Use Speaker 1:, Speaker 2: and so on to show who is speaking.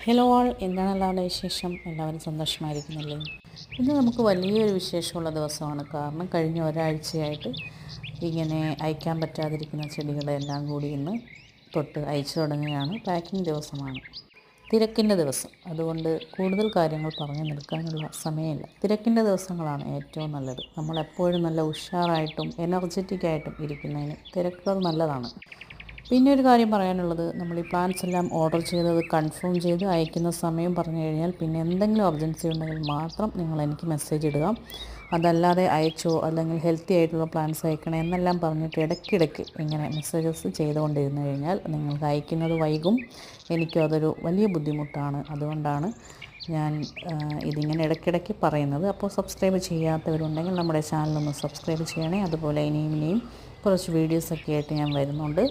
Speaker 1: Hello ആൾ, എന്താണ് എല്ലാവരുടെ വിശേഷം? എല്ലാവരും സന്തോഷമായിരിക്കുന്നില്ലേ? ഇന്ന് നമുക്ക് വലിയൊരു വിശേഷമുള്ള ദിവസമാണ്. കാരണം കഴിഞ്ഞ ഒരാഴ്ചയായിട്ട് ഇങ്ങനെ അയക്കാൻ പറ്റാതിരിക്കുന്ന ചെടികളെല്ലാം കൂടി ഇന്ന് തൊട്ട് അയച്ചു തുടങ്ങുകയാണ്. പാക്കിംഗ് ദിവസമാണ്, തിരക്കിൻ്റെ ദിവസം. അതുകൊണ്ട് കൂടുതൽ കാര്യങ്ങൾ പറഞ്ഞു നിൽക്കാനുള്ള സമയമില്ല. തിരക്കിൻ്റെ ദിവസങ്ങളാണ് ഏറ്റവും നല്ലത്. നമ്മളെപ്പോഴും നല്ല ഉഷാറായിട്ടും എനർജറ്റിക്കായിട്ടും ഇരിക്കുന്നതിന് തിരക്കുകൾ നല്ലതാണ്. പിന്നെ ഒരു കാര്യം പറയാനുള്ളത്, നമ്മൾ ഈ പ്ലാൻസ് എല്ലാം ഓർഡർ ചെയ്തത് കൺഫേം ചെയ്ത് അയക്കുന്ന സമയം പറഞ്ഞു കഴിഞ്ഞാൽ പിന്നെ എന്തെങ്കിലും അർജൻസി ഉണ്ടെങ്കിൽ മാത്രം നിങ്ങൾ എനിക്ക് മെസ്സേജ് ഇടുക. അതല്ലാതെ അയച്ചോ അല്ലെങ്കിൽ ഹെൽത്തി ആയിട്ടുള്ള പ്ലാൻസ് അയക്കണേ എന്നെല്ലാം പറഞ്ഞിട്ട് ഇടയ്ക്കിടയ്ക്ക് ഇങ്ങനെ മെസ്സേജസ് ചെയ്തുകൊണ്ടിരുന്നു കഴിഞ്ഞാൽ നിങ്ങൾക്ക് അയക്കുന്നത് വൈകും. എനിക്കും അതൊരു വലിയ ബുദ്ധിമുട്ടാണ്. അതുകൊണ്ടാണ് ഞാൻ ഇതിങ്ങനെ ഇടയ്ക്കിടയ്ക്ക് പറയുന്നത്. അപ്പോൾ സബ്സ്ക്രൈബ് ചെയ്യാത്തവരുണ്ടെങ്കിൽ നമ്മുടെ ചാനലൊന്ന് സബ്സ്ക്രൈബ് ചെയ്യണേ. അതുപോലെ ഇനിയും കുറച്ച് വീഡിയോസൊക്കെ ആയിട്ട് ഞാൻ വരുന്നുണ്ട്.